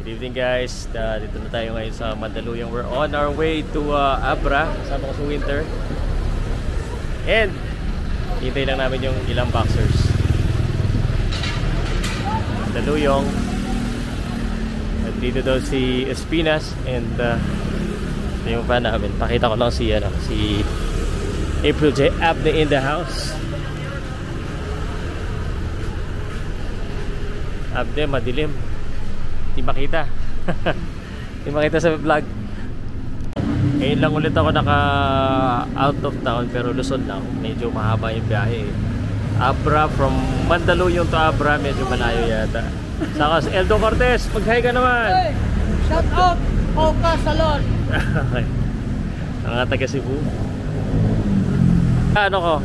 Good evening guys, dito na tayo ngayon sa Mandaluyong. We're on our way to Abra, kasama ko sa Winter. And hintay lang namin yung ilang boxers. Mandaluyong. At dito daw si Espinas. And ito yung fan namin. Pakita ko lang si April J. Abne in the house. Abne, madilim. Di makita. Di makita sa vlog. Ngayon lang ulit ako naka out of town, pero Luzon lang. Medyo mahaba yung biyahe. Abra, from Mandaluyong to Abra, medyo malayo yata. Saka si Eldo Cortez, mag-hi ka naman. Hey, shout out Oka Salon. Okay. Mga taga Cebu. Ano ko?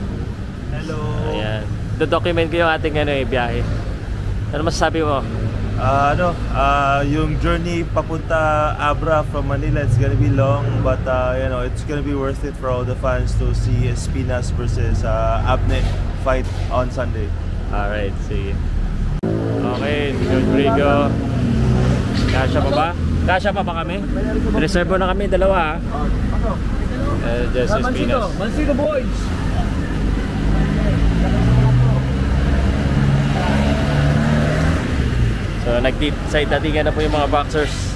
Hello. Ayan. Do-document ko yung ating biyahe. Ano masasabi mo? Yung journey papunta Abra from Manila, it's gonna be long, but you know, it's gonna be worth it for all the fans to see Espinas versus Abne fight on Sunday. Alright, see. Okay, si Rodrigo. Kasya pa ba? Kasya pa ba kami? Reserve na kami, dalawa just Espinas. Mansito boys. So nag-side datingan na po yung mga boxers.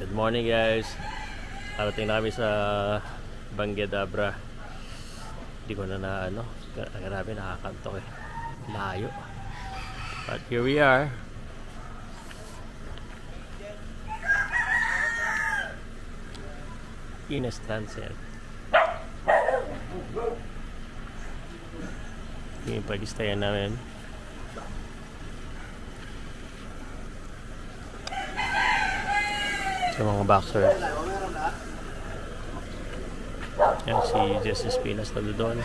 Good morning guys. Parating na kami sa Bangged Abra. Hindi ko na grabe, nakakantok layo. But here we are. Ines Transient. Yung pag-stayan namin. Sa mga boxer. Yan si Jess Espinas na doon.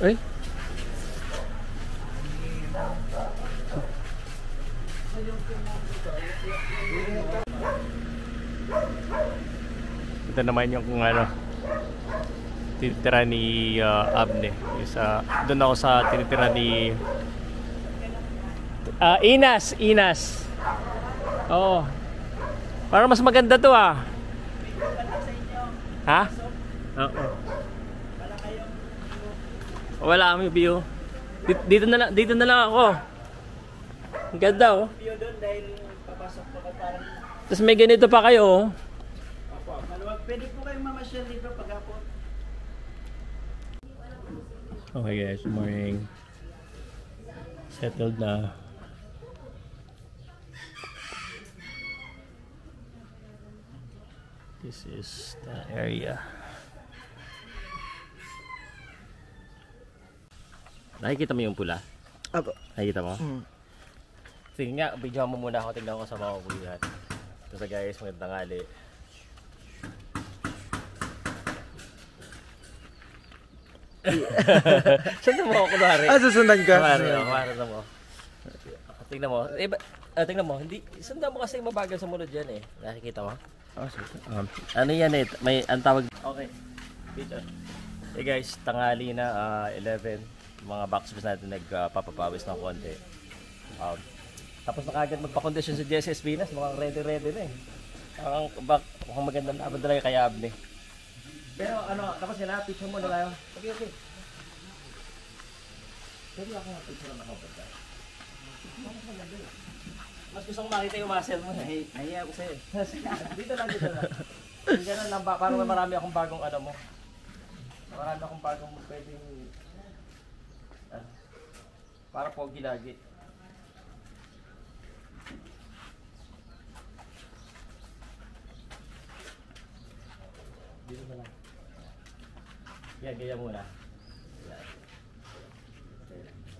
Ay. Ito naman yung tinitira ni Abne. Doon ako sa tinitira ni Inas. Oo. Parang mas maganda to Ha? Oo. Wala kami view. Dito na lang ako. Ang ganda View doon dahil papasok pa ka parang. Tapos may ganito pa kayo Maluwag. Pwede po kayong mamasyal dito pag-hapon. Okay guys, morning. Settled na. This is the area. Nakikita mo yung pula? Apo. Nakikita mo? Sige nga, video mo muna ako. Tignan ko sa mga kulihan. Ito sa guys, magandang tanghali. Sundan mo ako kunwari. Susundan ka? Kunwari na mo. Tignan mo. Tignan mo. Hindi, sundan mo kasi mabagal sa mulod yan Nakikita mo? Ano yan may ang tawag. Okay. Dito. Hey guys, tanghali na 11. Mga boxers natin nagpapapawis ng konti. Tapos na kagad magpa-condition si Jesse Espinas. Mukhang ready na mukhang magandang laban talaga kay Abne. Pero tapos sila, picture mo na tayo. Okay. Pwede ako nga picture na nakapag ka. Mas gusto kong makita yung muscle mo. Nahiya ako sa'yo. Dito lang. Ganun lang ba? Parang marami akong bagong mo. Marami akong bagong pwedeng para pogi lagi. Dito na lang. Yan, gaya muna. Yan.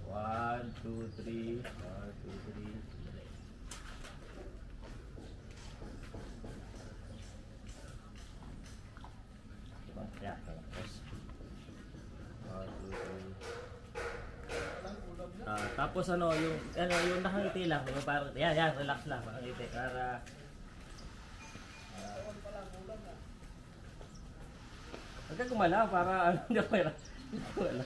1, 2, 3. 1, 2, 3. Yan. Tapos yung nakangiti lang, yung parang relax lang, nakangiti para Huwag ka gumalaw para ano, hindi ako mayroon. Hindi ko alam.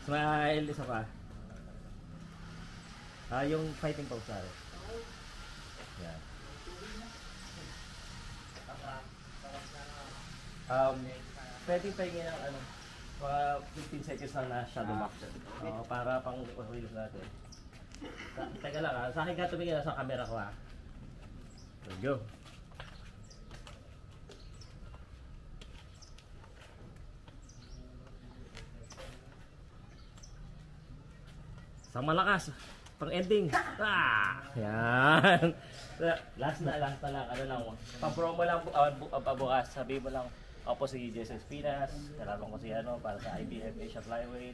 Smile, isa pa. Yung fighting pose natin. Yan. Pwede pahingin ng ano, mga 15 seconds lang na shadow box. Para pang release natin. Teka lang ha, sa akin ka tumingin na sa camera ko ha. Let's go. Sa malakas, pang ending. Yan. Last na lang. Ano lang, pa-promo lang pabukas. Sabi mo lang, ako si Jason Espinas, kalaban ko si ano, para sa IBF Asia Flyweight.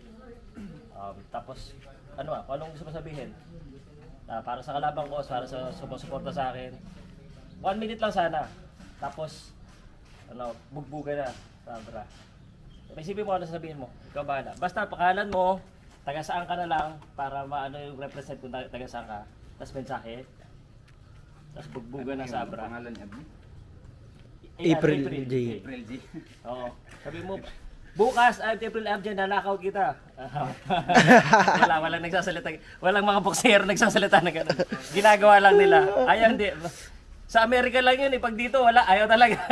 Tapos, ano kung anong gusto mo sabihin? Para sa kalaban ko, para sa sumusuporta sa akin. 1 minute lang sana. Tapos, bugbugan na. Sabra. Isipin mo ano sasabihin mo. Ikaw bahala. Basta pakalan mo, taga saan ka na lang, para maano yung represent kung taga saan ka. Tapos mensahe. Tapos bugbugan na Sabra. Pangalan niya? April J. April G. Oo. Sabi mo, bukas, April Abjan, nanakaw kita. Walang nagsasalita. Walang mga boxer nagsasalita na gano'n. Ginagawa lang nila. Ayaw, hindi. Sa Amerika lang yun, pag dito, wala. Ayaw talaga.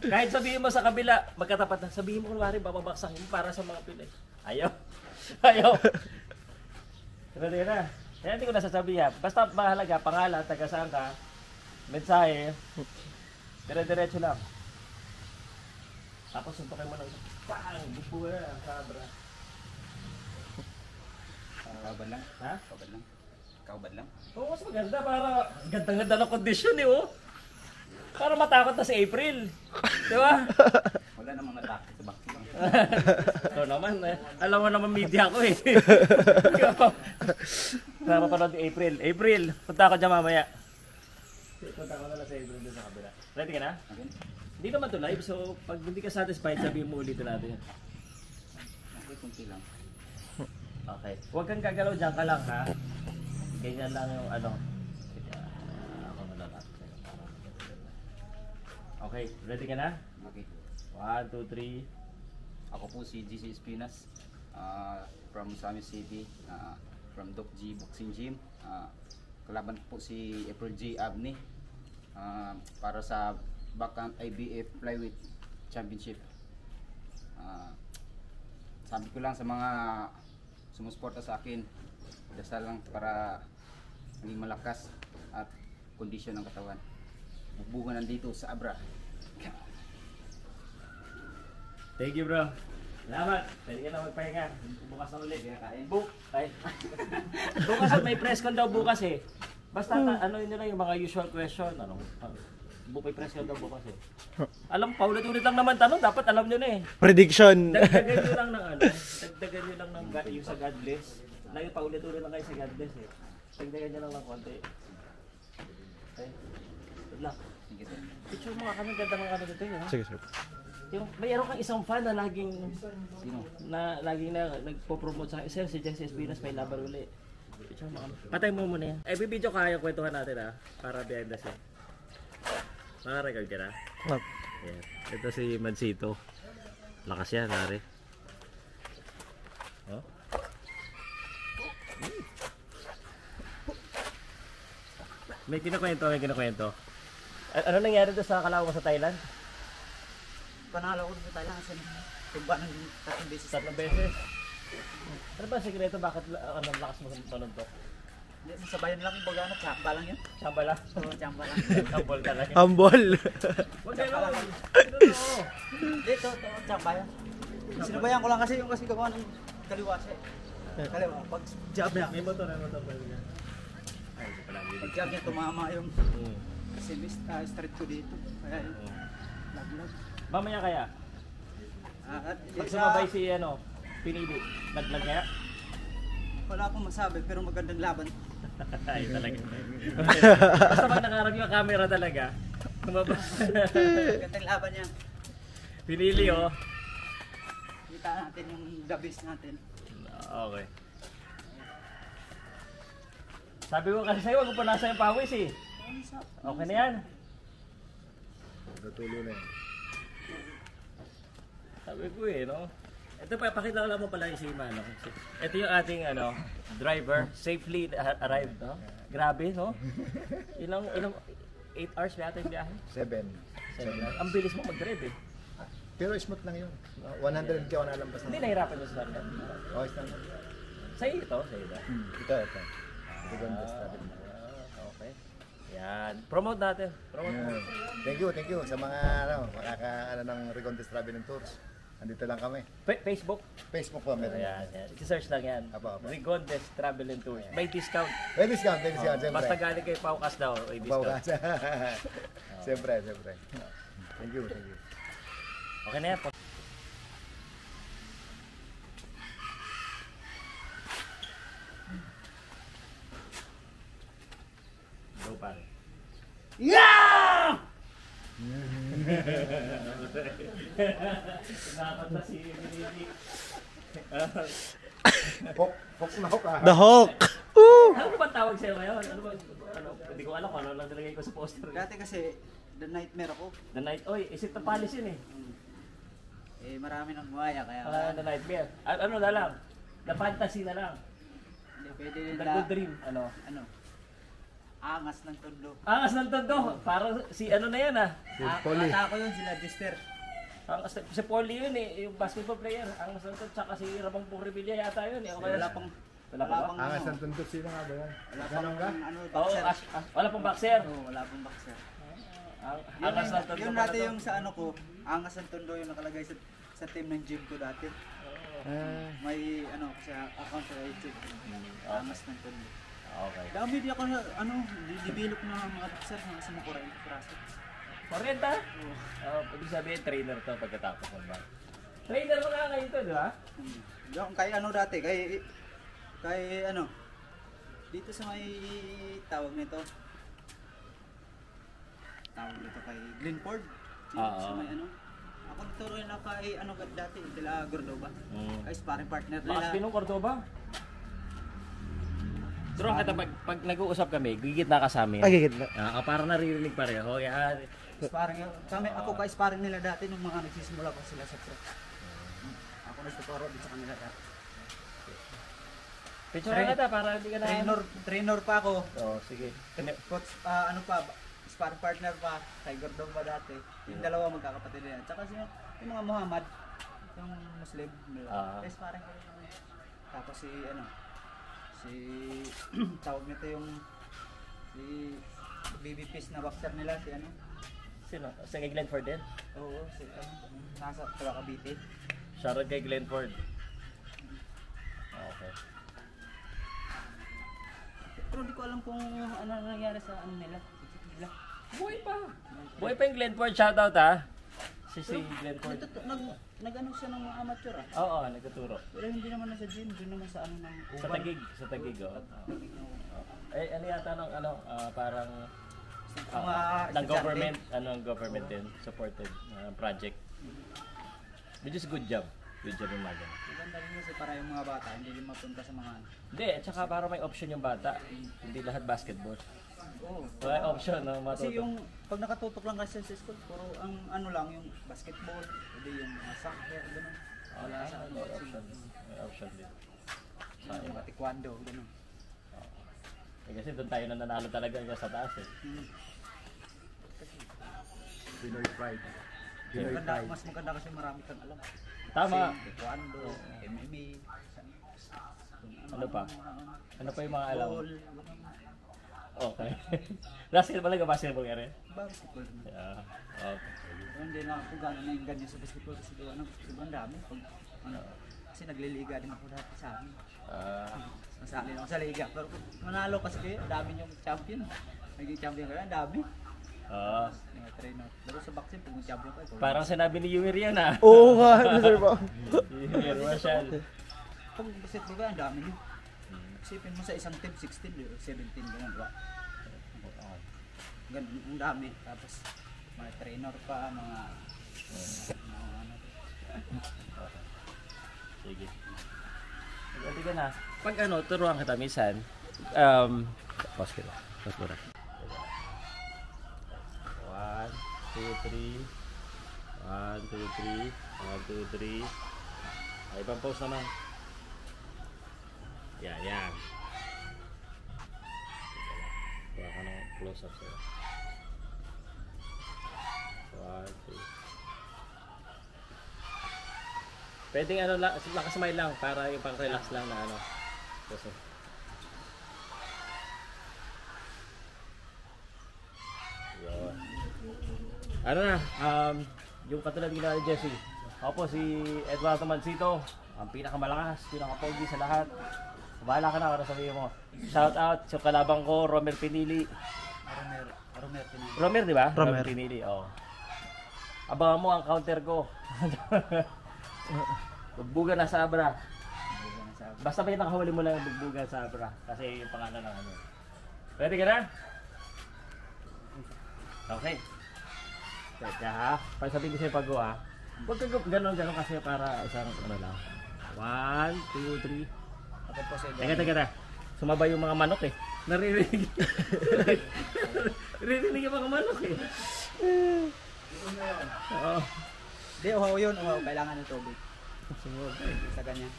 Kahit sabihin mo sa kabila, magkatapat na. Sabihin mo kunwari, bababaksakin mo para sa mga Pinoy. Ayaw. Pero di na. Kaya hindi ko nasasabihan. Basta mahalaga, pangalan, taga saan ka, mensahe, dire-diretso lang. Tapos suntukin mo lang, bang! Bupo na, Sabra. Kaubad lang? Ha? Kaubad lang? Kaubad lang? Oo, mas maganda para ganda-ganda ng kondisyon Para matakot na si April. Di ba? Wala namang natakot sa boxing. Ito naman, alam mo naman media ko Napapanood ni April. April, punta ako dyan mamaya. Punta ko na lang sa April doon sa kabila. Ready ka na? Okay. Hindi naman to live, so pag hindi ka satisfied, sabihin mo ulit natin. Okay, kunti lang. Okay. Huwag kang gagalaw, dyan ka lang ha. Ganyan lang yung ano. Ako na lang. Okay, ready ka na? Okay. 1, 2, 3. Ako po si GC Espinas. From Sami City. From Doc G Boxing Gym. Kalaban po si April J. Abney. Para sa Backhand IBF Flyweight Championship. Sabi ko lang sa mga sumusuporta sa akin, dasal lang para maging malakas at kondisyon ng katawan. Bugbugan nandito sa Abra. Thank you bro. Salamat. Pwede ka na magpahinga. Bukas na ulit. Bukas may press con daw bukas Basta ano yun lang yung mga usual question. May press con daw bukas Alam, paulit-ulit lang naman tanong. Dapat alam nyo na Prediction. Dagdagan nyo lang ng dagdagan nyo lang ng yung sa God bless. Lagi paulit-ulit lang kayo sa God bless Dagdagan nyo lang ng konti. Okay. Good luck. Picture mo kami ganda ng ano dito Sige, sir. Yung mayroon kang isang fan na laging Sino? laging nagpo-promote sa isa si Jesse Espinas may laban uli. Picture mo kami. Patay mo muna yan. Bibidyo kaya kwentuhan natin para behind the scene. Naka-record ka na? Wow. Ayan. Ito si Mansito. Lakas yan, pare. Oh. May kinukwento. Ano nangyari doon sa kalaban mo sa Thailand? Panalo ko sa Thailand kasi tumba ng 3 beses. 3 beses. Ano ba ang sekreto? Bakit ang lakas mo sa tunod-tok? Sa bayan lang yung bagano, tsamba lang yun. Tsamba lang. Oo, tsamba lang. Tambol ka lang. Humble. Huwag kayo lang. Dito, tsamba yan. Sinabayan ko lang kasi yung kasi gawa ng kaliwa siya. Kaliwa, pag jab niya. May motor ba niya? Ay, ito pala. Pag jab niya, tumama yung straight ko dito. Kaya yun, laglag. Mamaya kaya? Pag sumabay si Pinili, naglag kaya? Wala akong masabi pero magandang laban. Ay, talaga. Basta pag nakaharap yung camera talaga, kumabas. Magandang laban niya. Pinili Kita natin yung the best natin. Okay. Sabi ko kasi sa'yo, wag mo pa nasa yung pawis Okay na yan. Natutulo na yan. Sabi ko no? Ito pa, pakita ko lang mo pala yung si Mano. Ito yung ating driver, safely arrived, no? Grabe, no? Ilang 8 hours na yung biyahe? 7. 7 hours. Ang bilis mo mag-drive eh. Pero smooth lang yun. 100 ka na lampas Hindi na. nahirapan mo sa sarili. Okay, lang. Sa'yo ito, sa'yo ito. Ito. Rigondes Travel. Okay. Yan. Promote natin. Promote mo. Thank you sa mga makaka ng Rigondes Travel and Tours. Andito lang kami. Facebook? Facebook po meron. Ayan. I-search lang yan. Apo. Rigondes Travel and Tours. May discount. May discount, siyempre. Basta galing kay Paukas daw, may discount. Bawkas. Siyempre. Thank you. Okay na yan. Go pare. Yeah! Nakakot na si Benedict. Fok na hok ah. The Hulk! Ano ba tawag sa'yo ngayon? Hindi ko alam kung ano lang nilagay ko sa poster. Dati kasi, the nightmare ako. The Night, oy, is it the Palace yun eh? Eh, marami nang buhaya, kaya The Nightmare. Ano na lang? The Fantasy na lang. hindi pwede din The Good Dream. Ano? Angas ng tondo. Angas ng tondo. Parang si ano na yan Polly. Ata ko yun, sila Dister. Si Paulie yun eh, yung basketball player. Angas ng tondo. Tsaka si Ramon Purrevilla yata yun eh. Wala pang Angas ng tundok, sino nga ba yan? Wala pang Oo, boxer. wala pong boxer. Oo, wala pang boxer. Angas ng tondo. Yun dati yung sa ano ko, angas ng tondo yung nakalagay sa team ng gym ko dati. May sa account sa YouTube. Angas ng tondo. Okay. Dami di ako develop na mga boxer na sa mga 40 praso. 40? Ibig sabihin trainer to pagkatapos ng ba? Trainer mo nga ngayon to, di ba? Yung kay dati, kay dito sa may tawag nito kay Glenford. Sa may ako dito rin ako kay dati, Dela Gordoba. Ay sparring partner nila. Lakas Pinong Cordoba. Pero kita pag nag-uusap kami, gigit na ka sa amin. Pagigit na. Para naririnig pareho. Yan. Sparring ako kay sparring nila dati nung mga nagsisimula pa sila sa pro. Ako nagtuturo dito sa kanila dati. Picture na kita para hindi ka na... Trainer pa ako. Sige. Coach, sparring partner pa, kay Gordon ba dati. Yung dalawa magkakapatid yan. Tsaka yung mga Muhammad, yung Muslim nila. Kaya sparring ko rin. Tapos si tawag nito yung si Baby Peace na boxer nila, si Sino? Sa kay Glenford din? Oo, si nasa Cavite. Shoutout kay Glenford. Okay. Pero hindi ko alam kung ano nangyari sa nila. Buhay pa yung Glenford. Shoutout Si Glenford. Nag-ano siya ng mga amateur Oo, nagtuturo. Pero hindi naman na sa gym, doon naman sa ng Sa Taguig, ano yata ng parang ng government, government din supported project. Which is good job yung mga. Maganda rin kasi para yung mga bata hindi din mapunta sa mga Hindi, at saka para may option yung bata. Hindi lahat basketball. Oo. May option matuto. Kasi yung pag nakatutok lang kasi sa school, puro ang yung basketball, hindi yung soccer, gano'n. Wala sa May option din. yung taekwondo, gano'n. Kasi doon tayo nanalo talaga sa taas eh. Pinoy Pride. Mas maganda kasi marami kang alam. Tama. Taekwondo, MMA, Ano pa? Ano pa yung mga alam? ball, Okay. Basketball lang, basketball ka rin? basketball. Yeah. Okay. Pero hindi na ako gano'n na yung ganyan sa basketball kasi sobrang dami. Kasi nagliliga din ako dati sa amin. Masali ako sa liga. Pero manalo kasi kayo, ang dami yung champion. Naging champion kayo, ang dami. Mga trainer. Pero sa boxing, pag champion kayo. Parang sinabi ni Yuir yan Oo nga, Mr. Pao. Yuir Marshall. Pag basketball kayo, ang dami nyo. Isipin mo sa isang team, 16 o 17, gano'n, diba? Ganun, ang dami. Tapos, mga trainer pa, mga Sige. Pwede ka na. Pag turuan kita minsan, pause ko na. 1, 2, 3. 1, 2, 3. 1, 2, 3. Ay, ibang pose naman. Yan. Kuha ka ng close-up sa'yo. 1, 2. Pwedeng ano lang, nakasmile lang para yung pang-relax lang na ano. Kasi. Yun. Ano na, yung katulad ng ginawa ni Jesse. Ako po si Eduardo Mancito, ang pinakamalakas, pinakapogi sa lahat. Bahala ka na, para sabihin mo. Shout out sa kalabang ko, Romer Pinili. Romer, di ba? Romer Pinili, oo. Abangan mo ang counter ko. Bugbugan na sa Abra. Basta may nakahuli mo lang yung bugbugan sa Abra. Kasi yung pangalan ng ano. Ready ka na? Okay. Teka ha. Pag sabihin ko sa'yo pag-go ha. Huwag ka ganon kasi para isang ano lang. 1, 2, 3. Teka. Sumabay yung mga manok eh. Naririnig. Naririnig yung mga manok eh. Oo. Hindi, uhaw yun. Uhaw. Kailangan ng tubig. Sa ganyan.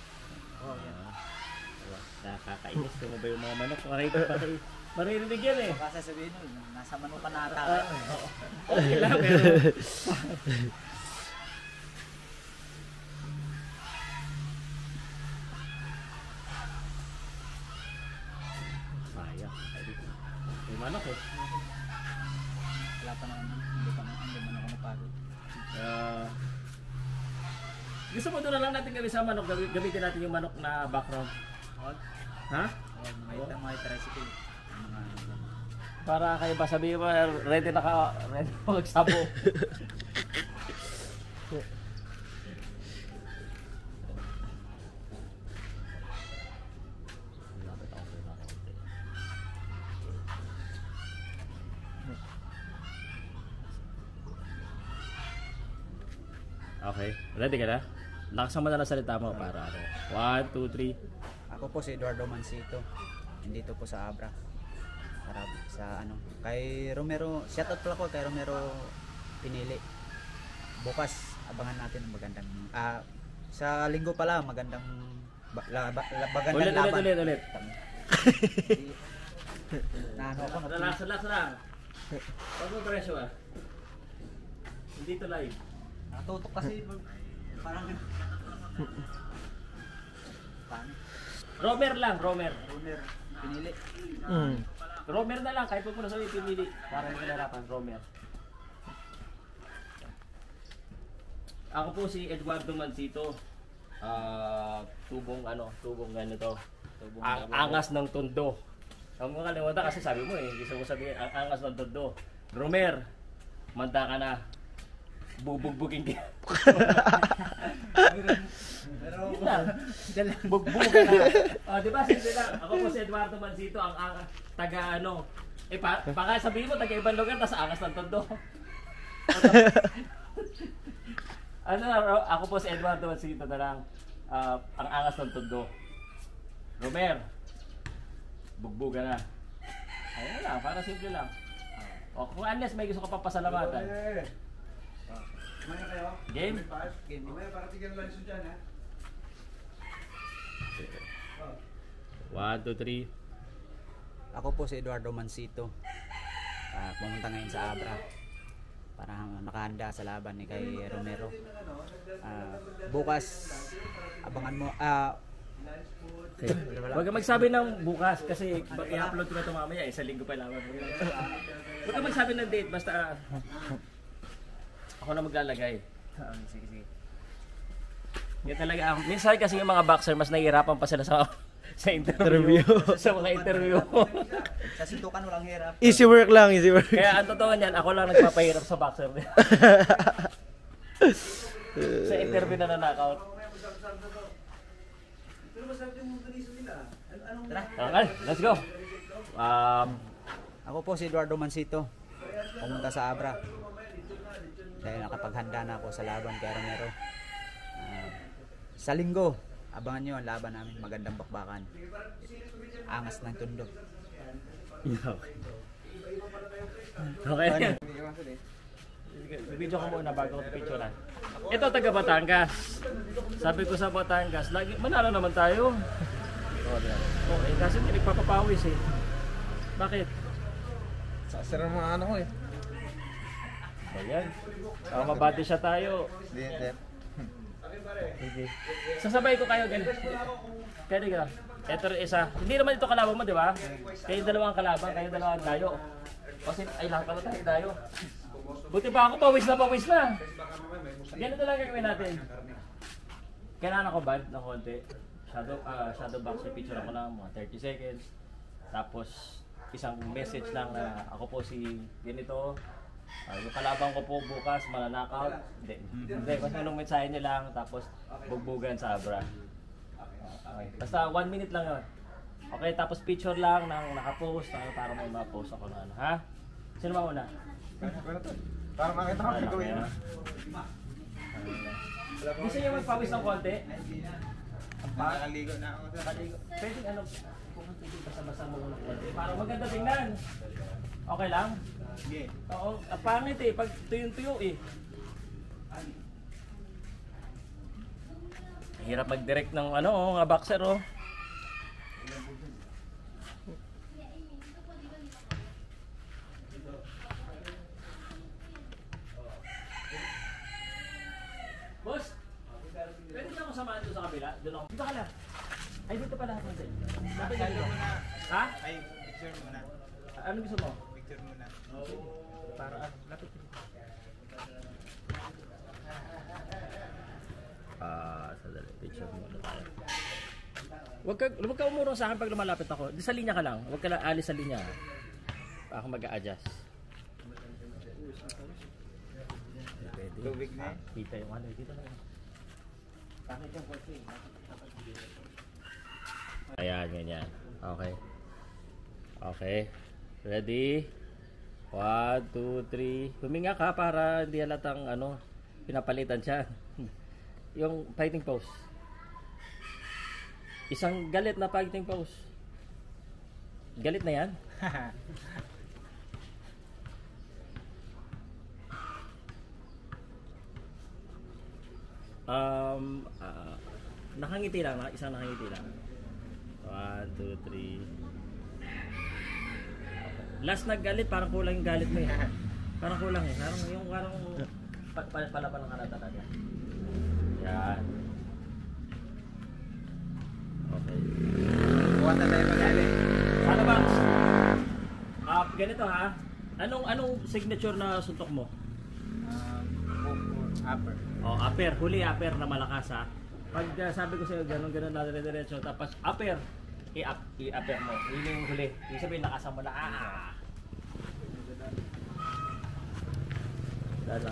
Uhaw yan. Nakakainis. Sumabay yung mga manok. Maririnig yan eh. Baka sasabihin nun, nasa manok ka na ata. Okay lang pero... May manok eh. Wala pa naman. Hindi man ako napagod. Gusto mo doon na lang natin gawin sa manok. Gamitin natin yung manok na background. Ha? May tricycle. Para kayo ba sabihin mo, ready na magsabo. Okay, ready ka na? Lakasan mo na lang salita mo para ano. 1, 2, 3. Ako po si Eduardo Mancito. Nandito po sa Abra. Para sa ano. Kay Romero, shoutout pala ko kay Romero Pinili. Bukas abangan natin ang magandang sa linggo pala magandang magandang laban. Ulit. Na ano ako Relax lang. Pag mo presyo ah. Hindi to live. natutok kasi parang Romer lang, Romer. Pinili. Romer na lang, kahit huwag mo na sabihin pinili. Para hindi nahirapan, Romer. Ako po si Eduardo Mancito. Tubong ganito. Angas ng tondo. Huwag mo kalimutan kasi sabi mo eh, gusto mo sabihin, angas ng tondo. Romer, manda ka na. Bubugbugin ka. Bugbugan na. Di ba simple lang. Ako po si Eduardo Mancito, ang taga ano. Baka sabihin mo taga ibang lugar, tas angas ng tondo. Ako po si Eduardo Mancito na lang, ang angas ng tondo. Romer, bugbugan na. Ayun lang, para simple lang. O kung unless may gusto ka papasalamatan. Game? Game. Mamaya para tigyan lang dyan ha. 1, 2, 3. Ako po si Eduardo Mancito. Pumunta ngayon sa Abra para makahanda sa laban ni kay Romero. Bukas abangan mo Okay. Huwag kang magsabi ng bukas kasi i-upload ko na ito mamaya, isang linggo pa lang. Huwag kang magsabi ng date, basta ako na maglalagay. sige. Yan talaga. Minsan kasi yung mga boxer mas nahihirapan pa sila sa interview. Sa mga interview. Sa suntukan walang hirap. Easy work lang, easy work. Kaya ang totoo niyan, ako lang nagpapahirap sa boxer. Sa interview na knockout. Okay, let's go. Ako po si Eduardo Mancito. Pumunta sa Abra. Dahil nakapaghanda na ako sa laban kay Romero. Sa linggo, abangan nyo ang laban namin. Magandang bakbakan. Angas ng tundo. Okay. Video ko muna bago ko picturean. Ito taga Batangas. Sabi ko sa Batangas, lagi manalo naman tayo. Okay, kasi hindi nagpapapawis eh. Bakit? Sasara mga ano ko eh. Ayan. Mabati siya tayo. Hindi. Sige. Sasabay ko kayo ganun. Pwede ka. Ito rin isa. Hindi naman ito kalaban mo, di ba? Kayo dalawang kalaban, kayo dalawang dayo. Kasi ay lahat pala tayo dayo. Buti pa ako, pawis na. Ganito lang gagawin natin. Kailangan ako bad ng konti. Shadow box, picture ako lang mga 30 seconds. Tapos isang message lang na ako po si ganito. Yung kalaban ko po bukas mananakaut. Hindi, basta anong mensahe niya lang. Tapos bugbugan sa Abra. Okay. Basta 1 minute lang yun. Okay, tapos picture lang ng nakapost para may ma-post ako na ano. Ha? Sino ba una? Para makita ko si Kuya. Gusto niyo magpawis ng konti? Nakaligo na ako. Pwede ano, kung hindi basa-basa mo ng konti. Parang maganda tingnan. Okay lang? Sige. Oo, pangit eh. Pag tuyong-tuyo eh. Hirap mag-direct ng ano, mga boxer oh. Boss, pwede na ako samahan doon sa kabila? Doon ako. Dito ka lang. Ay, dito pala ako din. Lapit ka dito. Ha? Ay, picture muna. Ano gusto mo? Picture muna. Para, lapit ka dito. Sadali. Picture muna tayo. Huwag ka umurong sa akin pag lumalapit ako. Di sa linya ka lang. Huwag ka lang alis sa linya. Ako mag-a-adjust. Tubig na. Kita yung ano. Dito na yun. Bakit yung kotse? Ayan, ganyan. Okay. Okay. Ready? 1, 2, 3. Huminga ka para hindi halatang ano, pinapalitan siya. Yung fighting pose. Isang galit na fighting pose. Galit na yan? Nakangiti lang, isang nakangiti lang. 1, 2, 3. Last naggalit, parang kulang yung galit mo eh. Parang kulang eh. Parang palapalang ka na talaga. Yan. Okay. Buwan na tayo magaling. Ano ba? Ganito ha. Anong signature na suntok mo? Upper. Oh, upper. Huli upper na malakas ha. Pag sabi ko sa'yo, ganun na dire-diretso. Tapos upper. I-upper mo. Yun yung huli. Yung sabihin, nakasan mo na. Dala.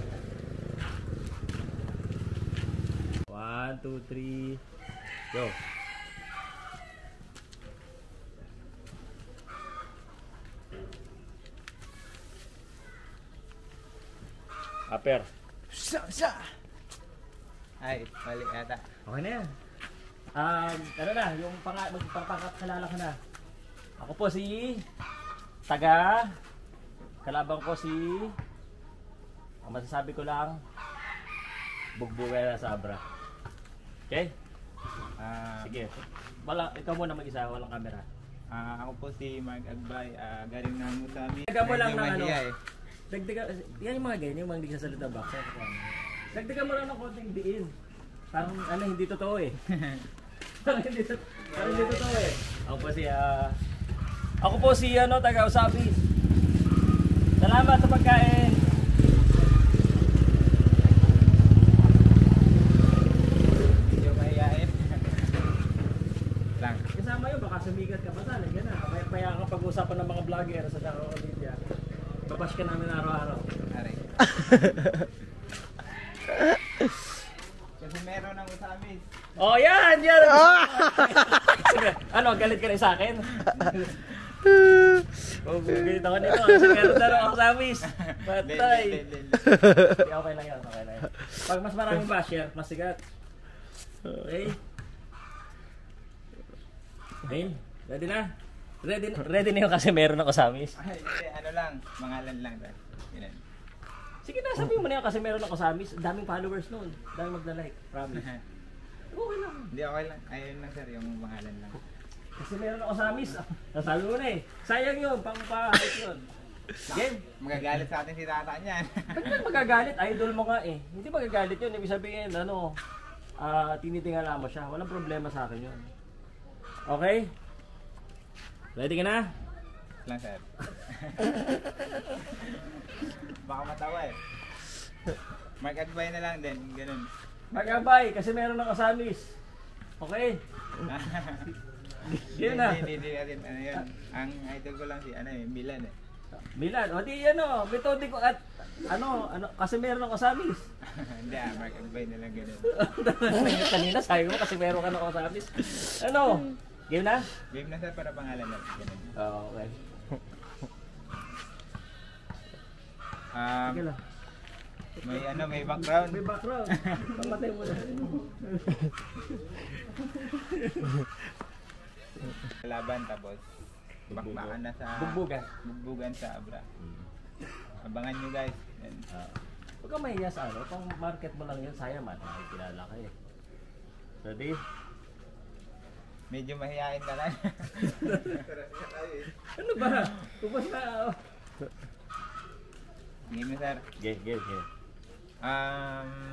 1, 2, 3. Go. Upper. Ay, mali ata. Okay na yan. Ano na, yung magpapakakalala ko na. Ako po si Taga. Kalabang ko si, ang masasabi ko lang, bugbugan na sa Abra. Okay? Sige. Ikaw muna mag-isa, walang camera. Ako po si Mark Agbay, galing na mo sa amin. Dagdagan mo lang ng ano. Yan yung mga ganyan, yung mga hindi sasalita back. Dagdagan mo lang ng konting diin. Parang hindi totoo eh. Parang hindi totoo eh. Ako po si taga Usabi. Salamat sa pagkain. Hindi ko mahihain. Lang. Kasama yun, baka sumigat ka pa sana. Gana, paya ka pag-usapan ng mga vlogger sa Daco Olivia. Babash ka namin araw-araw. Aray. Kasi meron ako sa amin. Oh, yan! Galit ka rin sa akin? Galit ako nito. Kasi meron na rin ako sa amin. Patay. Okay lang yan. Pag mas maraming basher, mas sigat. Okay. Ayun. Ready na? Ready na yun kasi meron ako sa amin. Ay, ano lang, mangalan lang. Ganun. Sige na, sabihin mo na yan kasi meron ako sa amis. Daming followers noon. Daming magla-like. Promise. Okay lang. Hindi, okay lang. Ayun lang sir, yung pangalan lang. Kasi meron ako sa amis. Nasabi mo na eh. Sayang yun. Pang-hype yun. Game. Magagalit sa atin si tata niyan. Ba't ka magagalit? Idol mo nga eh. Hindi magagalit yun. Ibig sabihin, tinitingala mo siya. Walang problema sa akin yun. Okay? Ready ka na? Lang sir. Baka matawa eh. Mark at buy na lang din, ganun. Magabay kasi meron ako sa amis. Okay? Yun na. Hindi natin, ano yun. Ang idol ko lang si, Milan eh. Milan, o di metode ko at kasi meron ako sa amis. Hindi Mark at buy na lang ganun. Kanina sabi mo kasi meron ka na ako sa amis. Game na? Game na sir para pangalan lang. Ganun. Okay. Sige lang. May background. May background. Pamatay mo na. Laban tapos bakbakan na sa bugbugan sa Abra. Abangan nyo guys. Yan. Huwag kang mahiya sa pang market mo lang yan, sayang man. Kilala ka eh. Ready? Medyo mahihain ka lang. Ano ba? Tubos na. Game na sir. Game.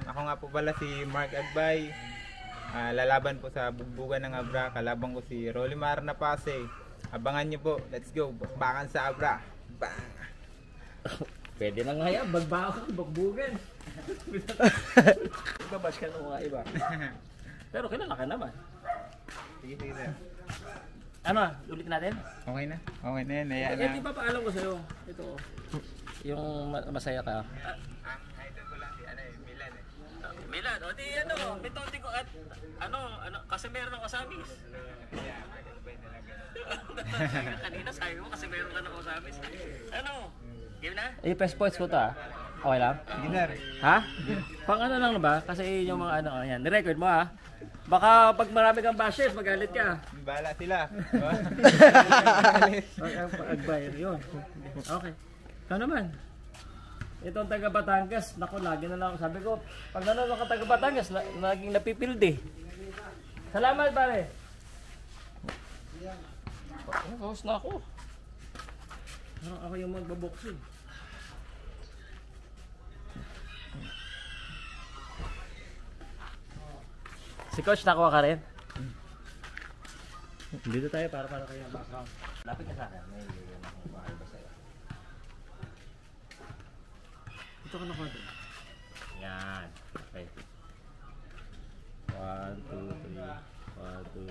Ako nga po pala si Mark Agbay. Lalaban po sa bugbugan ng Abra. Kalaban ko si Rolimar Napase. Abangan nyo po. Let's go. Bakbakan sa Abra. Bang! Pwede na nga yan. Bagbakan, bagbugan. Babas ka ng mga iba. Pero kilala ka naman. Sige sir. Ulitin natin? Okay na? Okay na yan. Hayaan Ito na. yung papaalam ko sa'yo. Ito. Yung masaya ka. Ang idol ko lang si Milan eh. Milan, o di metode ko at kasi meron ako sa amis. Yeah, Mark Agbay na lang ganun. Kanina sabi mo kasi meron ka na ako sa amis. Game na? Press points ko to Okay lang? Sige sir. Ha? Pang lang na ba? Kasi yung mga yan. Nirecord mo Baka pag marami kang bashers, magalit ka. Bahala sila. Pag-agbayar yun. Okay. Ikaw naman. Itong taga Batangas, naku, lagi na lang. Sabi ko, pag nanonood ka taga Batangas, naging napipildi. Salamat, pare. Host na ako. Parang ako yung magbaboxing. Si Coach, nakuha ka rin? Dito tayo para kayo ang background. Lapit ka sa akin. May bahay ba sa'yo? Dito ka nakuha doon. Yan. Okay. 1, 2, 3. 1, 2,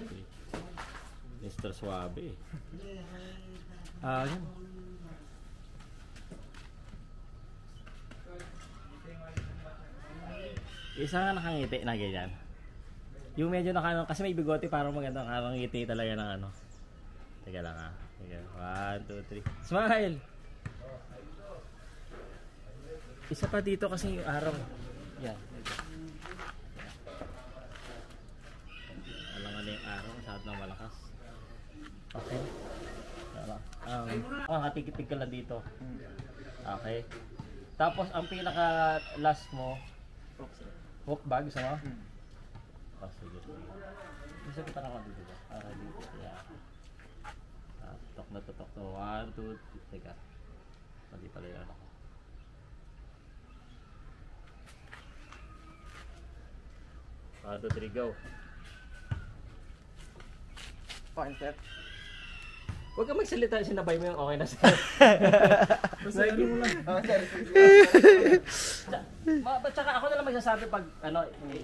3. Mr. Suabe. Yan. Isa nga nakangiti na ganyan. Yung medyo kasi may bigote parang magandang nakangiti talaga ng Teka lang Sige. 1, 2, 3. Smile! Isa pa dito kasi yung araw. Yan. Alam nga na yung araw. Masyado ng malakas. Okay. Katikit ka lang dito. Okay. Tapos ang pinaka last mo, hook bag, gusto mo? Sige. Gusto kita naman dito ba? Dito. Yeah. Tutok na tutok to. 1, 2, 3. Teka. Mali pala yun ako. 1, 2, 3, go. Okay, sir. Huwag ka magsalita, sinabay mo yung okay na sir. Sabi mo lang. Tsaka ako na lang magsasabi pag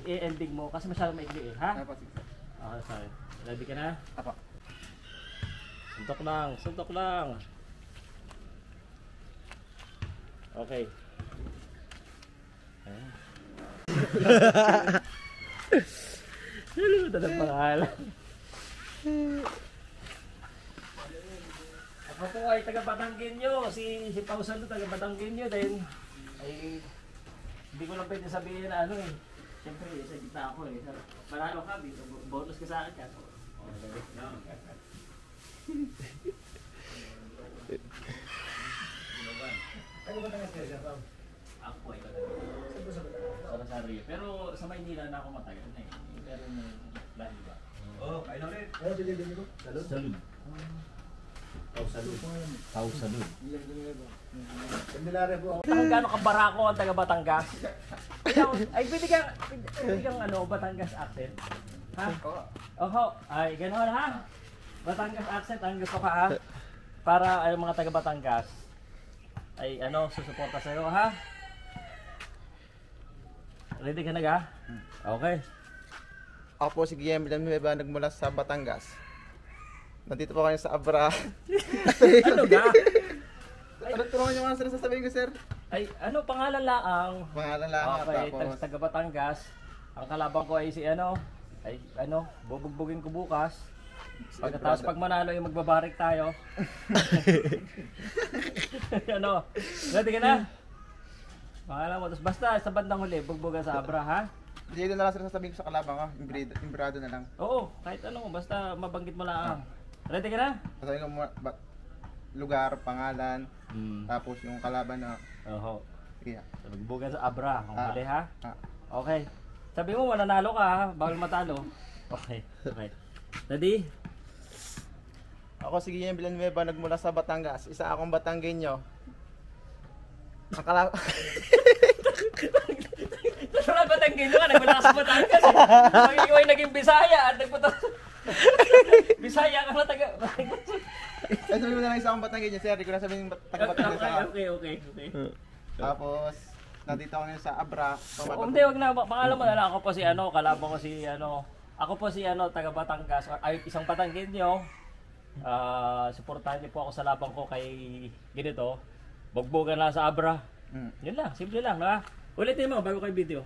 i-ending mo kasi masyadong maikli ha? Okay, sorry. Ready ka na? Apo. Suntok lang. Okay. Nalimutan ang pangalan. Ako po ay taga Batanggenyo. Si Pausan to taga Batanggenyo din. Ay hindi ko lang pwede sabihin na Siyempre, sa gitna ako Panalo ka, bonus ka sa akin ka. Ako ikaw na. Sa Rosario. Pero sa Maynila na ako matagal na eh. Meron na lahi ba? Oo, kain na ulit. Oo, sige, ko. Salud. Salud. Tao salud. Kandilare po ako. Kung gaano ka barako ang taga Batangas? Ay, pwede kang ano, Batangas accent? Ha? Oo. Ay, gano'n ha? Batangas accent, ang gusto ka ha? Para ay mga taga Batangas ay ano, susuporta sa'yo ha? Ready ka na ga? Okay. Ako po si Guillermo Villanueva, nagmula sa Batangas. Nandito po kayo sa Abra. Ano ga? Ano tulungan niyo mga sir sasabihin ko, sir? Ay, ano, pangalan laang. Pangalan lang Okay, tapos taga Batangas. Ang kalaban ko ay si ano, bubugbugin ko bukas. Pagkatapos pag manalo ay magbabarik tayo. Ano, ready ka na? Pangalan mo, tapos basta sa bandang huli, bugbugan sa Abra ha? dito na lang sir sasabihin ko sa kalabang ko. Imbrado na lang. Oo, kahit ano, basta mabanggit mo lang. Ready ka na? Sasabihin ko lugar, pangalan, tapos yung kalaban na Oo. sige. Bugbugan sa Abra, ang huli ha? Ah. Okay. Sabi mo, mananalo ka ha? Bawal matalo. Okay, okay. Ready? Ako si Guillermo Villanueva, nagmula sa Batangas. Isa akong Batanggenyo. Ang kalaban... Wala ba tayong ginawa? Nagmula ka sa Batangas eh. Pag ikaw ay naging Bisaya at nagpunta Bisaya ka na taga. Ay, sabihin mo na lang isa akong Batanggenyo, sir. Di ko na sabihin taga Batangas ako. Okay. Tapos, nandito ako ngayon sa Abra. Hindi, wag na. Pangalan mo na lang. Ako po si ano, kalabang ko si ano. Ako po si ano, taga Batangas. Ay, isang Batanggenyo. Suportahan niyo po ako sa labang ko kay ganito. Bugbugan lang sa Abra. Yun lang, simple lang, ha? Ulitin mo bago kay video.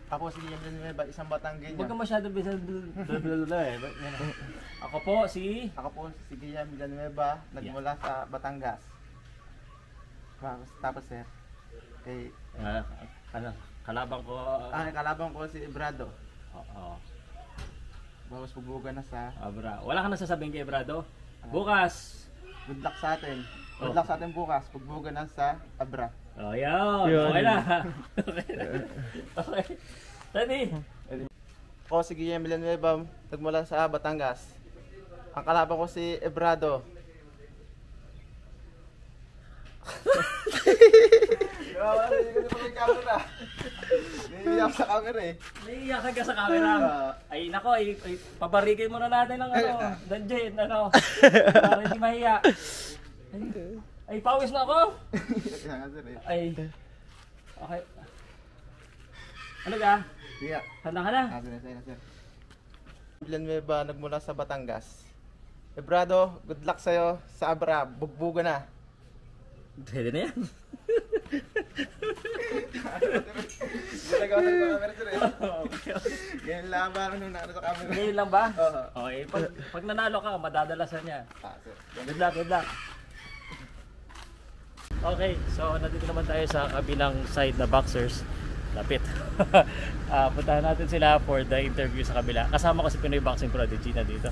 Ako si Guillermo Villanueva, isang Batanggenyo. Huwag ka masyado bisa Ako po si Ako po si Guillermo Villanueva, nagmula sa Batangas. Tapos sir, kay ano, kalabang ko. kalaban ko si Ebrado. Oo. Bawas pagbugan na sa Abra. Wala ka na sasabihin kay Brado. Bukas. good luck sa atin. Good luck sa atin bukas, pagbugan na sa Abra. Oh, yun. Okay na. Okay. Ready? Ako si Guillermo Villanueva, nagmula sa Batangas. Ang kalaban ko si Ebrado. Naiiyak sa camera eh. Naiiyak ka sa camera. Ay, nako, pabarikin mo na natin ng ano, dungeon, ano. Para hindi mahiya. Ay, pawis na ako. Ay. Okay. Ano ka? Iya. Handa ka na? Sir. Villanueva, nagmula sa Batangas. Ebrado, good luck sa'yo sa Abra. Bugbuga na. Pwede na yan. Ginagawa sa camera sir eh. Ganyan lang ba nung nakano sa camera? Ngayon lang ba? Oo. Okay, pag nanalo ka, madadalasan niya. Sir. Good luck, good luck. Okay, so nandito naman tayo sa kabilang side na boxers. Lapit. Puntahan natin sila for the interview sa kabila. Kasama ko si Pinoy Boxing Prodigy na dito.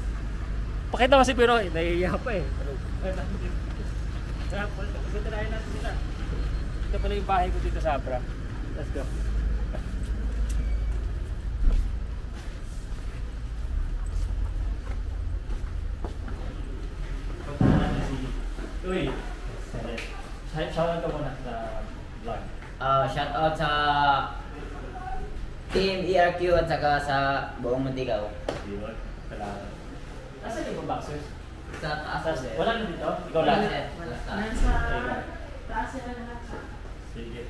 Pakita mo si Pinoy, naiiyak pa eh. Kaya, pagkatirahin natin sila. Ito pala yung bahay ko dito sa Abra. Let's go. Uy, shoutout ka muna sa vlog. Shout out sa Team ERQ at saka sa buong Muntigaw. Yun. Salamat. Asan yung mga boxers? Sa taas eh. Wala na dito? Ikaw lang? Nasa taas sila lahat. Sige.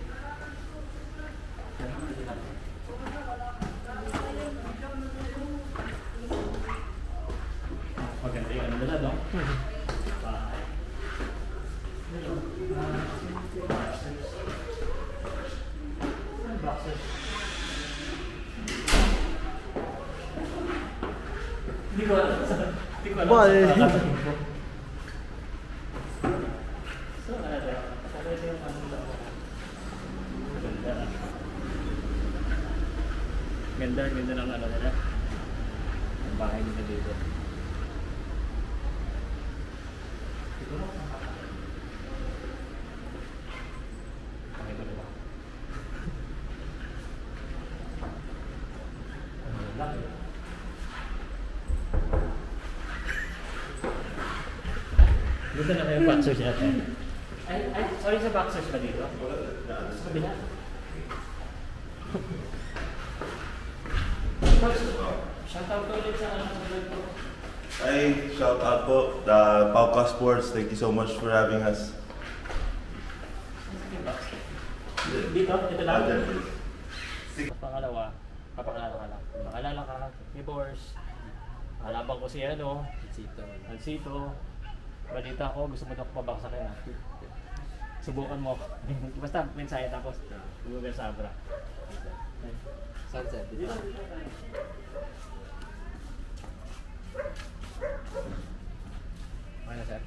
Maganda yung ano nila, no? Bahay. Boxers. Hindi ko alam. Hindi ko alam. Ball. So, ito yung ano nila. Ganda ng ano nila. Ang bahay nila dito. Siguro. Okay ba diba? Ito na yung boxers natin. Ay, sorry sa boxers pa dito. Sa kabila. Shout out ulit sa vlog ko. Hey, shout out po, the Pauka Sports. Thank you so much for having us. Dito, ito lang. Pangalawa, papakilala ka lang. Makalala ka, Kibors. Malabang ko si Hansito. Balita ko, gusto mo daw pabaksakin ha. Subukan mo. Basta, mensahe tapos. Subukan sa Abra. Sunset. Dito. Ano, sir?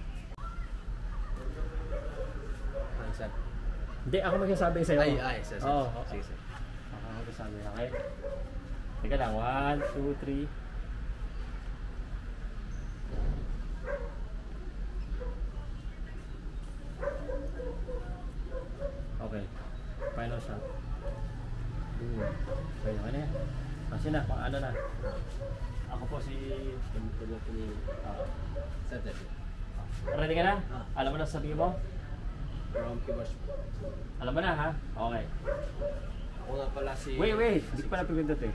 Ano, sir? Hindi, ako magsasabi sa'yo. Ay, sir. Oo. Sige, sir. Ako magsasabi, okay? Teka lang, 1, 2, 3. Okay. Final shot. Okay, okay na yan. Kasi na, ano na. Ako po si... Sir, sir. Ready ka na? Alam mo na sabihin mo? From Kibors. Alam mo na ha? Okay. Ako nga pala si... Wait. Hindi ko pala pipindot eh.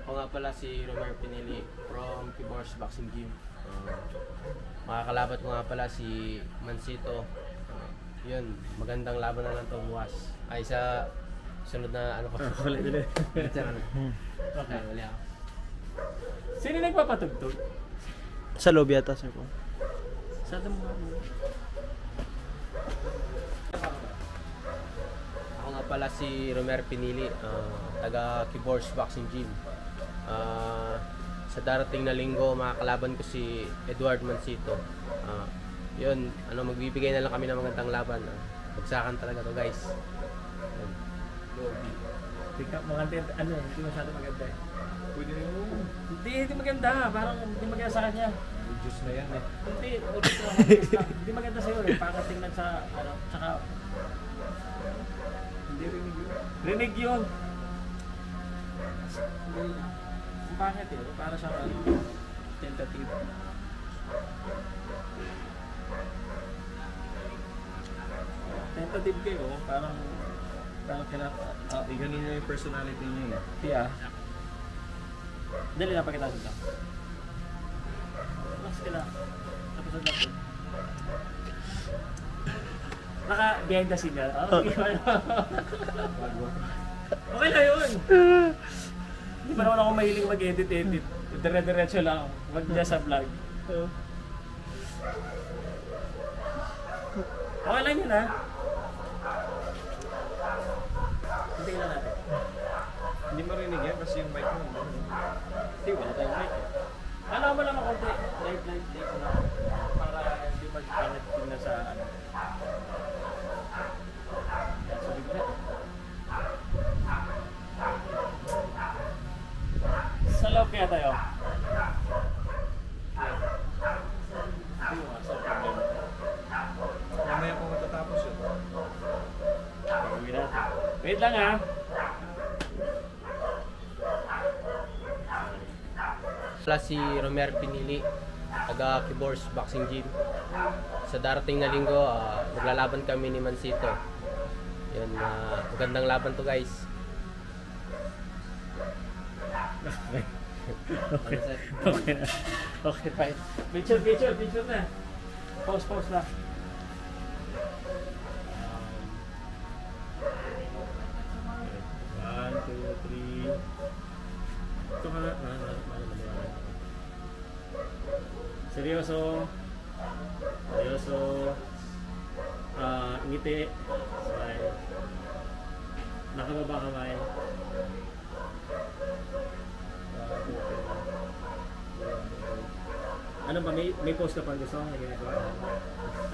Ako nga pala si Romer Pinili from Kibors Boxing Gym. Mga kalabat ko nga pala si Mansito. Yun, magandang laban na lang ito bukas. Ay, sa sunod na ano ko. Ulit. Okay, wala ako. Sino nagpapatugtog? Sa loob yata, sir po. Sa atin mo. Ako nga pala si Romer Pinili, taga Kibors Boxing Gym. Sa darating na linggo, makakalaban ko si Edward Mansito. Yun, magbibigay na lang kami ng magandang laban. Bagsakan talaga to, guys. Tingnan mo hindi masyado maganda eh. Pwede mo. Hindi maganda. Parang hindi maganda sa kanya. Diyos na yan eh. Hindi, hindi maganda sa'yo eh. Parang tingnan sa, tsaka... Hindi rinig yun. Rinig yun! Ang pangit eh. Para siya tentative. Tentative kayo. Parang kailangan... Ganun yung personality niya eh. Siya. Dali na pakita sila. Mas kila. Tapos na natin. Naka behind the scene yan. Okay na yun. Hindi pa naman ako mahiling mag-edit. Dire-diretso lang. Wag niya sa vlog. Okay lang yun ha. Hintayin lang natin. Hindi marinig yan kasi yung mic mo. Hindi, wala tayong mic. Ano mo lang ako konti. Live lang para hindi mag-ingat tingnan sa ano. Yan, so bigla. Sa loob kaya tayo? Hindi mo sa problem. Mamaya po matatapos yun. Gawin natin. Wait lang ha. Pala si Romer Pinili, taga Kibors Boxing Gym. Sa darating na linggo, maglalaban kami ni Mansito. Yan, magandang laban to, guys. Okay na. Okay, fine. Picture na. Pause na. One, two, three. Ito ka na. Seryoso. Ngiti. Smile. Nakababa kamay. Ano ba? May post ka pang gusto kong ginagawa?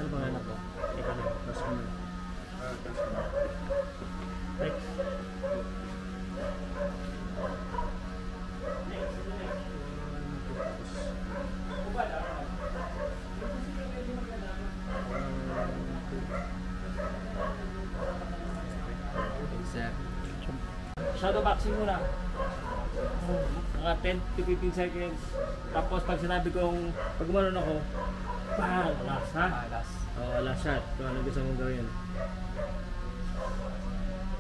Ano ba hanap mo? Ikaw na. Next. Shadow boxing muna. Mga 10 to 15 seconds. Tapos pag sinabi kong pag gumanon ako, Bang! Last, ha? Last. Oo, last shot. Kung ano gusto mong gawin.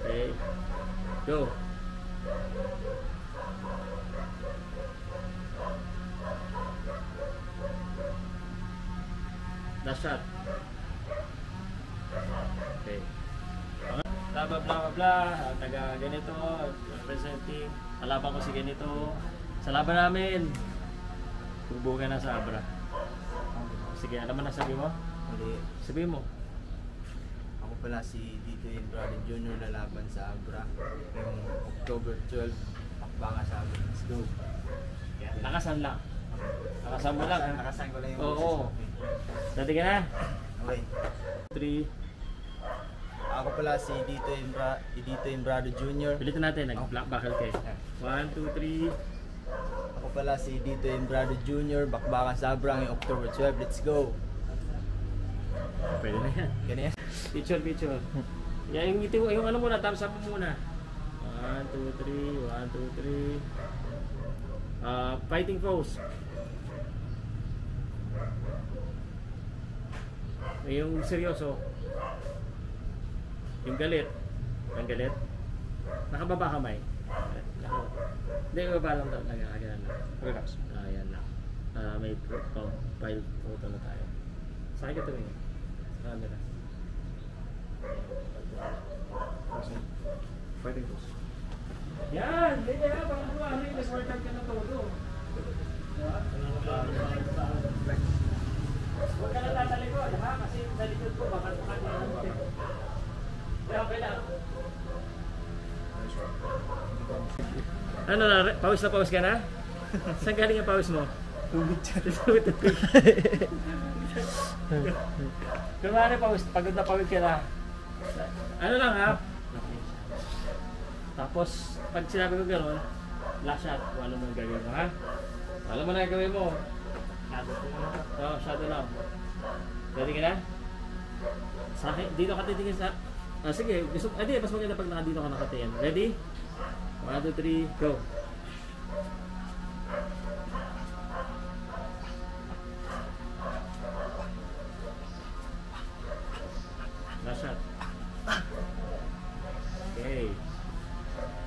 Okay. Go. Last shot. Okay. Blah blah blah blah blah. Taga ganito, representing. Kalaban ko si ganito. Sa laban namin, bubukan na sa Abra. Sige, alam mo na sabi mo? Hindi. Sabi mo. Ako pala si Dito Imbrado Jr. lalaban sa Abra. Yung October 12, Pakbaka sa Abra. Let's go. Nakasan lang. Nakasan mo lang. Nakasan ko lang yung Oo. Dati ka na? Okay. 3. Ako pala si Dito Imbrado Jr. Pilitin natin, nag-black buckle kayo. 1, 2, 3. Ako pala si Dito Imbrado Jr. Bakbakan sa Abra ngayong October 12. Let's go. Pwede na yan. Ganyan. Picture. Yan, yung ano muna, thumbs up muna. 1, 2, 3. 1, 2, 3. Fighting pose. Yung seryoso. Yung galit. Ang galit. Nakababa kamay. Hindi, baba lang daw. Nagkakagan lang. Relax. Ayan lang. May profile photo na tayo. Saan ka tumingin? Sa camera. Fighting pose. Yan! Hindi kaya. Parang ano yung nag-workout ka na todo. Huwag ka na tatalikod, ha? Kasi sa likod ko, baka makakalimutin. Okay lang. Ano na, pawis ka na? Saan galing ang pawis mo? Tubig. Kunwari pawis, pagod na pagod ka na. Ano lang ha? Tapos, pag sinabi ko gano'n, last shot, alam mo yung gagawin mo ha? Alam mo na yung gagawin mo. Oo, shadow lang. Ready ka na? Sa akin, dito ka titingin sa... sige, gusto... Hindi, mas maganda pag nakadito ka nakatingin. Ready? 1, 2, 3, go! Last shot.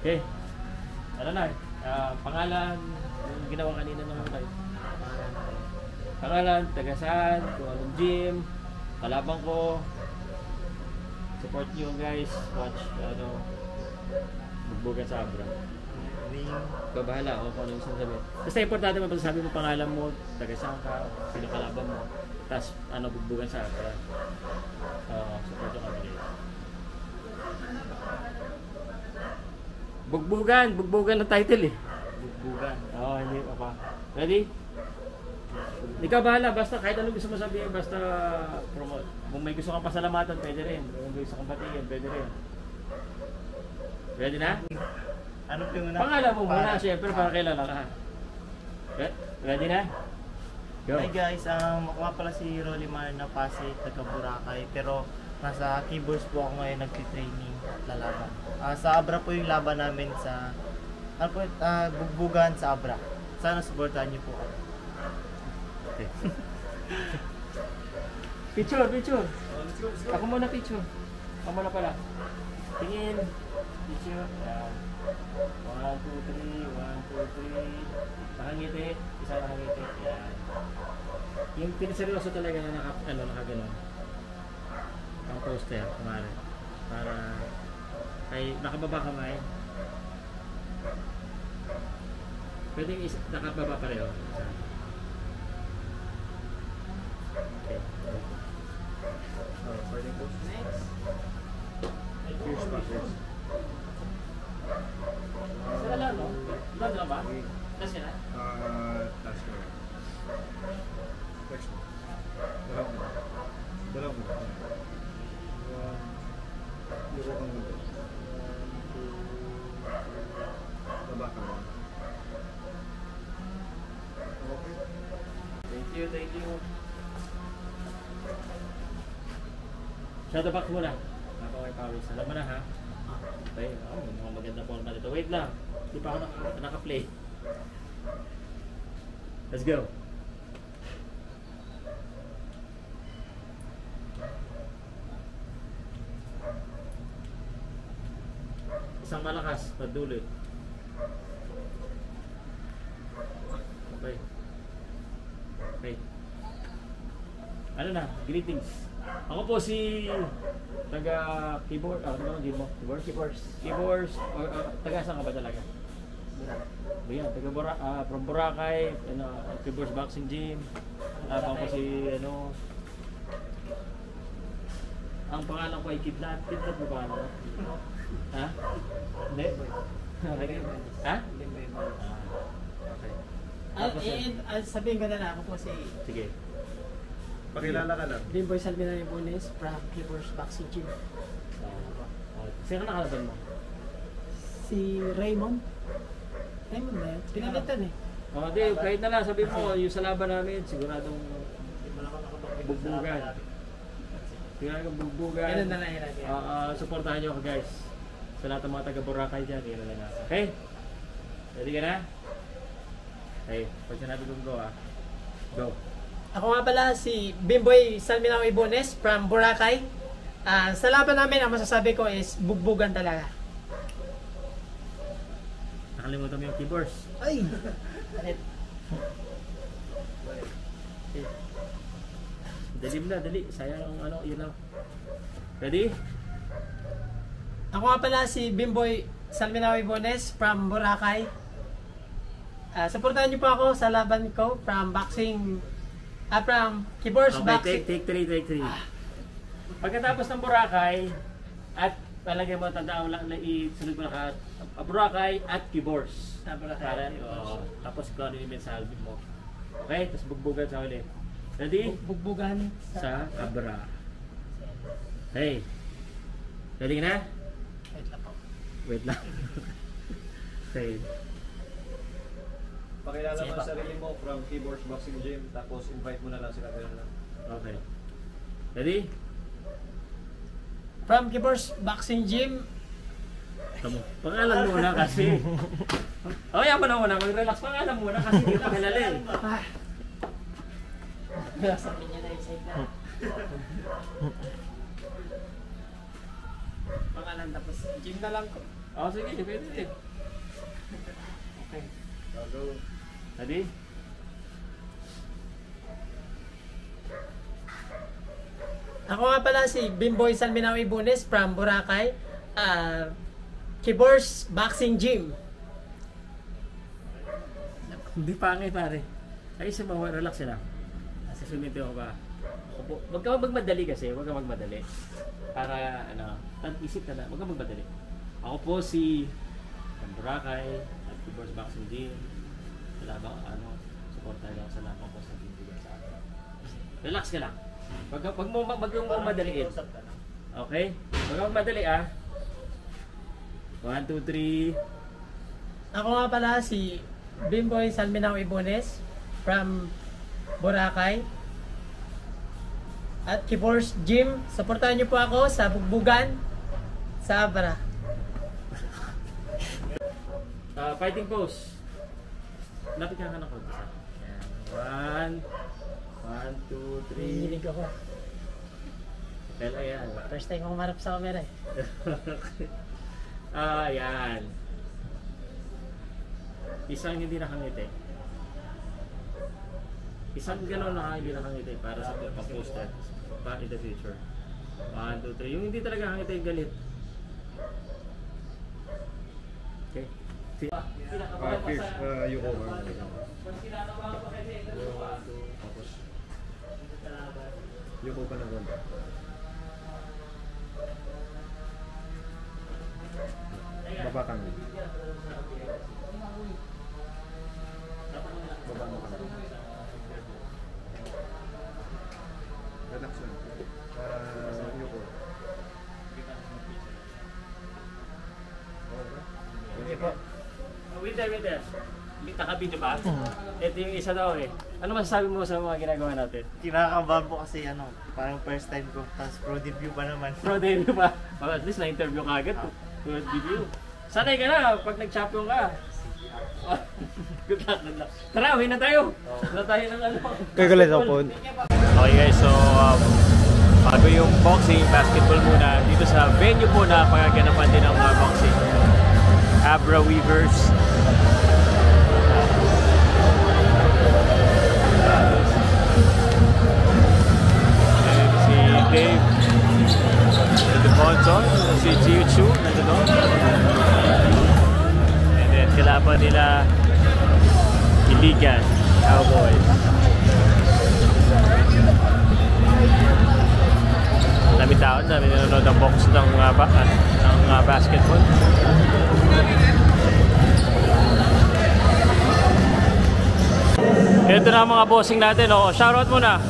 Okay. Ano na? Pangalan, yung ginawa kanina ng tayo. Pangalan, taga saan, kung anong gym, kalaban ko. Support nyo guys, watch, bugbugan sa Abra. Ikaw bahala kung ano yung sasabihin. Basta importante mo pag sabi mo pangalan mo, taga saan ka, sino kalaban mo, tapos bugbugan sa Abra. Support nyo kami guys. Bugbugan ng title eh. Bugbugan. Hindi pa. Ready? Ikaw bahala, basta kahit anong gusto mo sabihin, basta promote. Kung may gusto kang pasalamatan, pwede rin. Kung may gusto kang batiin, pwede rin. Ready na? Ano po yung Pangalan mo muna, syempre, para kilala ka. Ready na? Go. Hi guys, ako nga pala si Rolimar na Pasay, taga Boracay. Pero nasa Keyboards po ako ngayon nagtitraining at lalaban. Sa Abra po yung laban namin sa bugbugan sa Abra. Sana supportahan niyo po ako. Okay. Picture. Ako muna picture. Ako muna pala. Tingin. Picture. 1, 2, 3. Nakangiti. Isa nakangiti. Yan. Yung piniseryoso talaga na nakaganon. Ang poster, kumari. Para ay nakababa kamay. Pwedeng nakababa pareho. Okay. Fighting pose. Next. Fierce pa, fierce. Sila lang, no? Ilan na ba? Kasi na? Last go. Next one. Dalaw mo. Luro kang mundo. 1, 2, baba ka mo. Okay. Thank you. Shadow box muna. Napakay pawis. Alam mo na ha? Okay. Mga maganda forma dito. Wait lang. Hindi pa ako naka-play. Let's go. Isang malakas, paduloy. Okay. Okay. Ano na? Greetings. Ako po si taga keyboard. Ano naman din mo? Keyboard? Keyboards. Taga saan ka ba talaga? Ayan, taga from Boracay, Keyboards Boxing Gym. Ako po si ang pangalan ko ay Kidnap. Kidnap mo ba ano? Ha? Hindi? Ha? Okay. Sabihin ko na lang, ako po si Sige. Pakilala ka lang. Bimboy Salminawi Bones from Keyboards Boxing Gym. Sino ka nakalaban mo? Si Raymond. Raymond na yun. Pinalitan eh. Di, kahit na lang, sabihin mo, yung sa laban namin, siguradong bugbugan. Siguradong bugbugan. Ganun na lang yun. Supportahan nyo ako guys. Sa lahat ng mga taga Boracay dyan, yun na lang. Okay? Ready ka na? Okay, pag sinabi kong go Go. Ako nga pala si Bimboy Salminawi Bones from Boracay. Sa laban namin, ang masasabi ko is bugbugan talaga. Nakalimutan mo yung keyboards. Ay! Dali mo na, dali. Sayang yun lang. Ready? Ako nga pala si Bimboy Salminawi Bones from Boracay. Supportahan niyo po ako sa laban ko from Keyboards Boxing. Take three. Pagkatapos ng Boracay at palagay mo, tandaan mo lang na isunod mo na Boracay at Keyboards. Tapos kung ano yung mensahe mo. Okay? Tapos bugbugan sa huli. Ready? Bugbugan sa Abra. Hey. Ready na? Wait lang. Okay. Pakilala mo ang sarili mo from Keyboards Boxing Gym, tapos invite mo na lang sila. Okay. Ready? From Keyboards Boxing Gym. Pangalan muna kasi. Yaman na muna. Mag-relax. Pangalan muna kasi hindi pa kilala eh. Sabi niya na excited na. Pangalan tapos gym na lang ko. Sige. Pwede din. Okay. Go. Ready? Ako nga pala si Bimboy Salminawi Bones from Boracay. Keyboards Boxing Gym. Hindi pangay pare. Ay isa ba, relax lang. Susunod ako ba? Wag ka magmadali kasi, wag ka magmadali. Para isip ka na, wag ka magmadali. Ako po si Boracay at Keyboards Boxing Gym. Labang supportahan lang sa labang ko sa bibigyan sa akin. Relax ka lang. Wag mo madaliin. Okay? Wag mo madali 1, 2, 3. Ako nga pala si Bimboy Salminawi Bones from Boracay at Keyboards Gym. Supportahan niyo po ako sa bugbugan sa Abra. Fighting pose. Lapit ka ng konti sa akin. 1, 2, 3. Hinihilig ako. Well, ayan. First time ko humarap sa camera eh. Ayan. Isang hindi nakangiti. Isang gano'n na hindi nakangiti para sa pang-posted in the future. 1, 2, 3. Yung hindi talaga nakangiti, galit. Okay. Pierce, you over. Yuko ka na ganda. Baba ka na. Baba mo ka na. Relax lang. Yuko. Okay po. Wait there. Naka-video ba? Ito yung isa daw eh. Ano masasabi mo sa mga ginagawa natin? Kinakabahan po kasi parang first time ko. Tapos pro debut pa naman. Pro debut pa. At least na-interview ka agad. Pro debut. Sanay ka na pag nag-champion ka. Good luck. Tara, uwi na tayo. Wala tayo ng Kagalit ako po. Okay guys, so Bago yung boxing, basketball muna dito sa venue po na pagaganapan din ng boxing. Abra Weavers. And si Dave Defonso, si Jiu Chu nandun. And then kalaban nila Iligan Cowboys. Dami tao, dami nanonood ng box ng basketball. Ito na ang mga bossing natin. Oh, shoutout muna.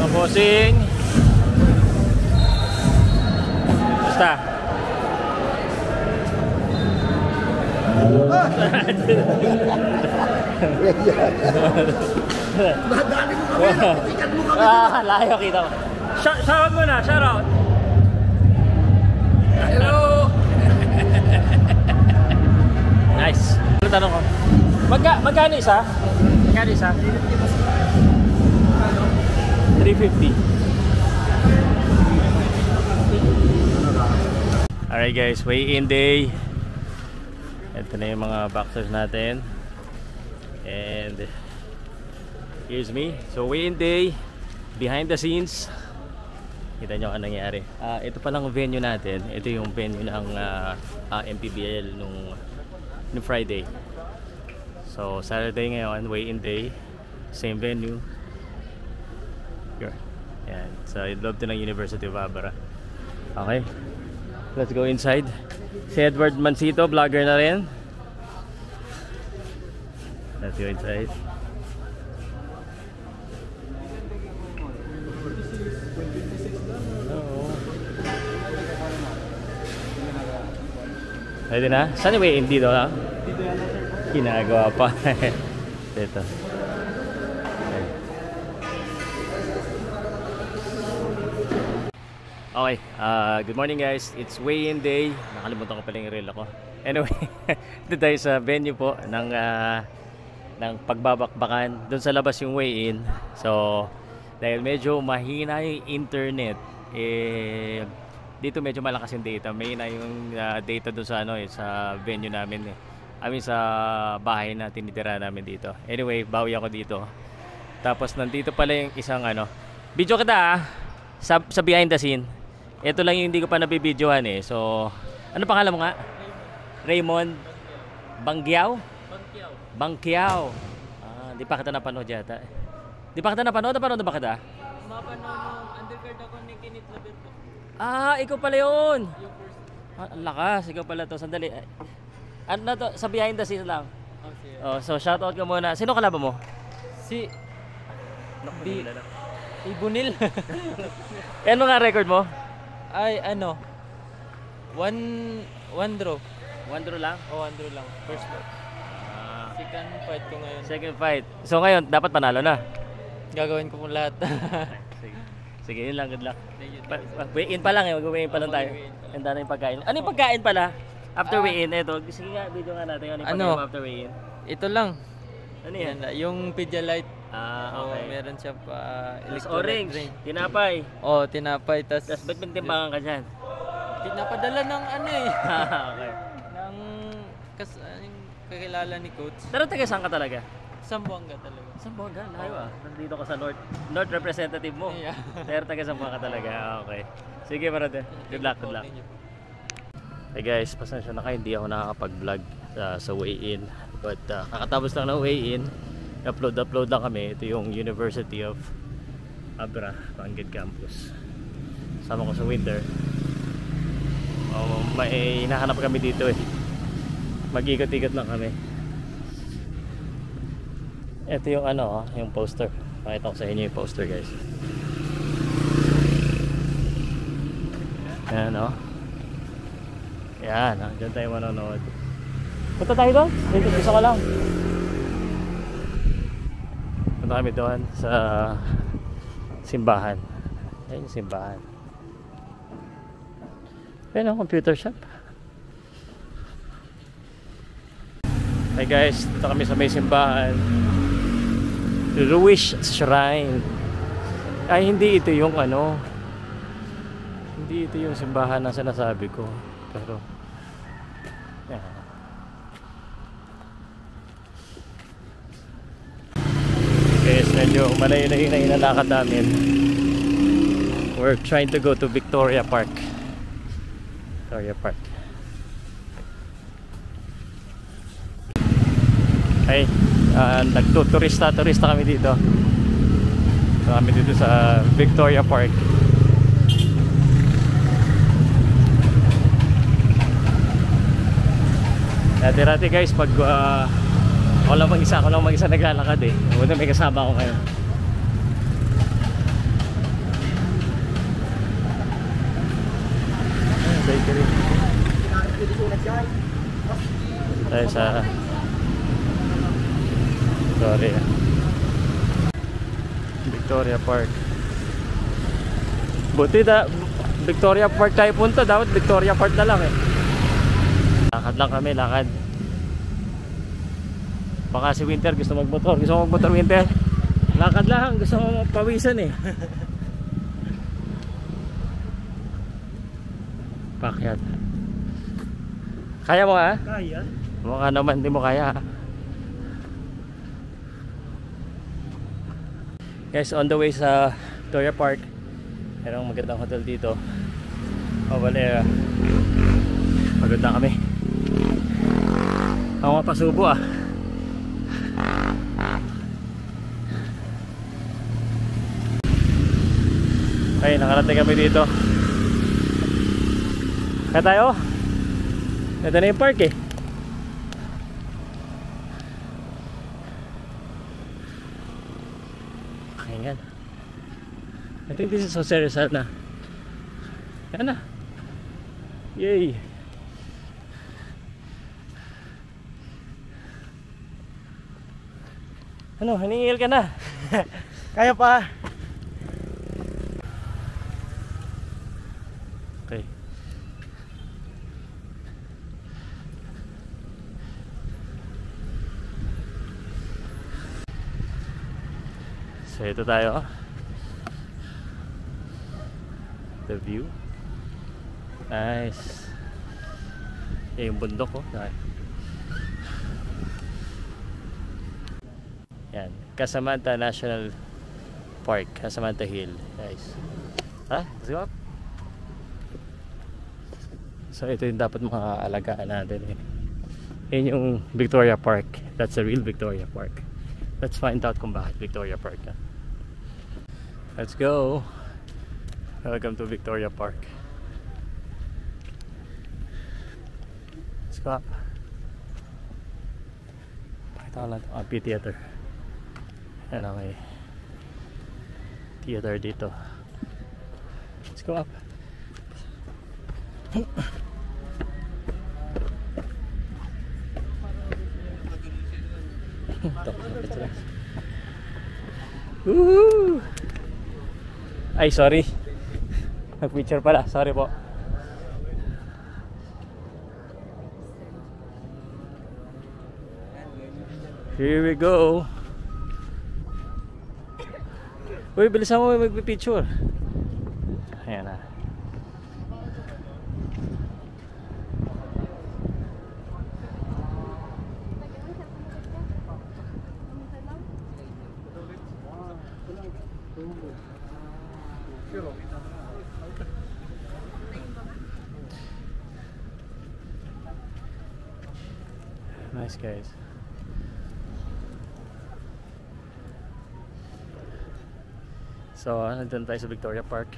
Mga bossing. Basta. Madali mo kami, napitikan mo kami. Layo kita mo. Shoutout muna, shoutout. Hello. Nice. Tanong ko. Magkano isa? Magkano isa? 350. Alright guys, weigh-in day. Ito na yung mga boxers natin. And here's me. So weigh-in day, behind the scenes. Kita nyo ang nangyari. Ito palang venue natin. Ito yung venue ng MPBL nung Friday. So Saturday ngayon, weigh-in day, same venue. Here. Yan. Sa loob to ng University of Abra. Okay. Let's go inside. Si Edward Mancito, vlogger na rin. Let's go inside. Pwede na? Saan yung weigh-in dito lang? Ginagawa pa. Dito. Okay, good morning guys. It's weigh-in day. Nakalimutan ko pala yung reel ako. Anyway, dito tayo sa venue po ng pagbabakbakan. Doon sa labas yung weigh-in. So, dahil medyo mahina yung internet, dito medyo malakas yung data. Mahina yung data doon sa sa venue namin sa bahay na tinitira namin dito. Anyway, bawi ako dito. Tapos nandito pala yung isang video kita sa behind the scene. Ito lang yung hindi ko pa nabibidyohan So, ano pangalan mo nga? Raymond Bangkiao? Bangkiao. Di pa kita napanood yata. Di pa kita napanood? Napanood na ba kita? Mapanood nung undercard ako ni Kenneth Laberto. Ikaw pala yun. Ang lakas, ikaw pala to. Sandali. Ano na to? Sa behind the scenes lang. So shoutout ka muna. Sino kalaban mo? Si Ibunil. Ano nga record mo? Ay one draw. One draw lang? One draw lang. First draw. Second fight ko ngayon. Second fight. So ngayon, dapat panalo na. Gagawin ko po lahat. Sige, yun lang. Good luck. Weigh-in pa lang Mag-weigh-in pa lang tayo. Ang dami yung pagkain. Ano yung pagkain pala? After weigh-in, ito. Sige nga, video nga natin. Ano yung pagkain mo after weigh-in? Ito lang. Ano yan? Yung Pedialyte. Okay. Meron siya pa orange. Drink. Tinapay. Tinapay. Tapos ba't may timbangan ka dyan? Pinapadala ng Okay. Ng kakilala ni Coach. Pero taga saan ka talaga? Zamboanga talaga. Zamboanga? Layo Nandito ka sa North representative mo. Yeah. Pero taga Zamboanga talaga. Okay. Sige, brother. Good luck. Hey guys, pasensya na kayo. Hindi ako nakakapag-vlog sa weigh-in. But kakatapos lang ng weigh-in. Upload lang kami. Ito yung University of Abra, Bangged Campus. Sama ko sa Winter. May hinahanap kami dito Mag-ikot-ikot lang kami. Ito yung yung poster. Pakita ko sa inyo yung poster guys. Ayan Yan dyan tayo manonood. Punta tayo doon? Gusto ko lang. Punta kami doon sa simbahan. Ayan yung simbahan. Ayan computer shop. Hey guys, dito kami sa may simbahan. Ruwish Shrine. Ay, hindi ito yung ano. Hindi ito yung simbahan na sinasabi ko. Pero yeah. Guys, medyo malayo na yung inalakad namin. We're trying to go to Victoria Park. Victoria Park. Ay, nagtuturista kami dito. So, kami dito sa Victoria Park. Dati-dati guys, pag ako lang mag-isa naglalakad eh. Buti may kasama ako ngayon. Tayo sa Victoria Park. Buti Victoria Park tayo punta. Dapat Victoria Park na lang eh. Lakad lang kami, lakad. Baka si Winter gusto magmotor. Gusto mo magmotor, Winter? Lakad lang, gusto mo pawisan eh. Pakyat. Kaya mo ha? Kaya. Mukha naman hindi mo kaya. Guys, on the way sa Victoria Park. Merong magandang hotel dito. Valera. Pagod na kami. Ako nga pasubo ah. Ay, nakarating kami dito. Kaya tayo. Ito na yung park eh. Ayan. I think this is Jose Rizal na. Yan na. Yay. Ano, hiningil ka na. Kaya pa. Okay. So ito tayo. The view. Nice. Yung bundok oh. Yan, Casamanta National Park, Casamanta Hill, guys. Ha? Let's go up. So ito yung dapat makaalagaan natin eh. Yan yung Victoria Park. That's the real Victoria Park. Let's find out kung bakit Victoria Park na. Let's go. Welcome to Victoria Park. Let's go up. Pakita ko lang ito, amphitheater. Yan ang may theater dito. Let's go up. Woohoo! Ay, sorry. Nag-picture pala. Sorry po. Here we go. Uy, bilisan mo mag-picture. Ayan na. Nice guys. So, nandun tayo sa Victoria Park.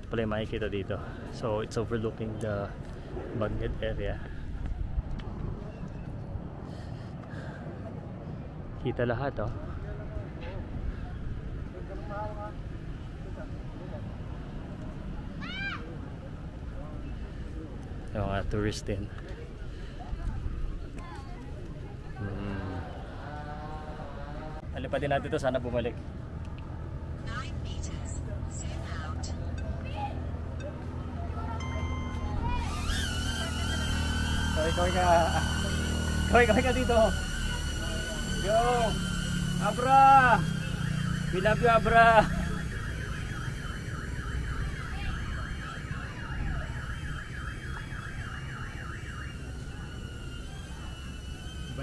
Pala yung makikita dito. So, it's overlooking the Bangged area. Kita lahat oh. Yung mga tourist din. Alipatin natin ito, sana bumalik. Kaway ka dito. Yo, Abra. We love you, Abra.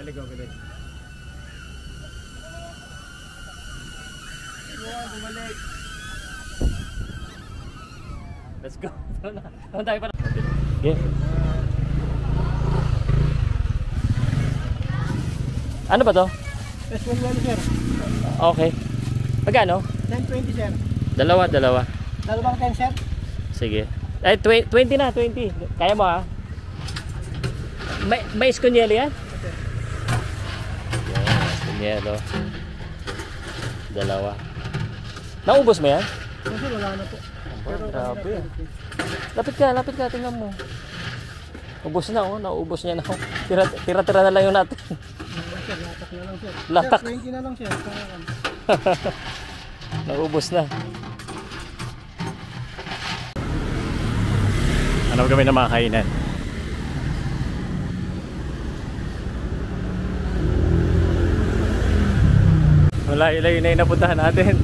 Maligaw ka din. Bumalik. Let's go. Ano tayo pa? Yeah. Ano ba to? S1 sir. Okay. Magkano? 1020 sir. Dalawa. Dalawang 10 sir. Sige. Ay, 20 na, 20. Kaya mo ha? May eskunyelo yan? Yan, eskunyelo. Dalawa. Naubos mo yan? Kasi wala na po. Pero grabe. Lapit ka, tingnan mo. Ubos na oh, naubos niya na oh. Tira-tira na lang yung natin. Sir, latak na lang sir. Latak. Sir, 20 na lang sir. Naubos na. Hanap kami ng mga kainan. Layo na yung napuntahan natin.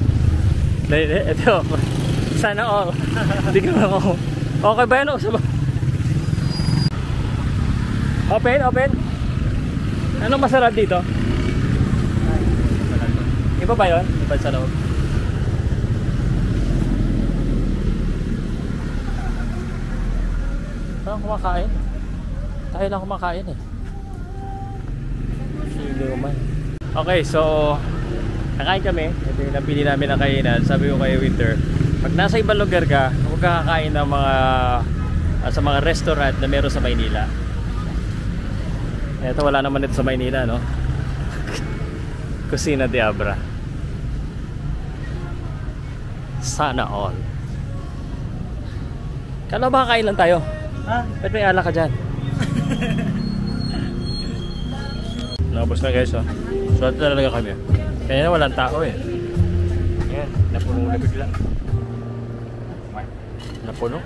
Ito, sana all. Hindi ko lang ako. Okay ba yan? Open? Anong masarap dito? Iba ba yun? Iba sa loob? Saan kumakain? Tayo lang kumakain eh. Sino man. Okay, so nakain kami. Ito yung napili namin ng kainan. Sabi ko kay Winter, pag nasa ibang lugar ka, huwag ka kakain ng mga sa mga restaurant na meron sa Maynila. Ito wala naman ito sa Maynila, no? Kusina de Abra. Sana all. Kala ba kakain lang tayo? Ha? Ba't may alak ka dyan? Nakapos na guys, oh. So ito talaga kami. Kaya na walang tao eh. Ayan, napuno na bigla. Napuno.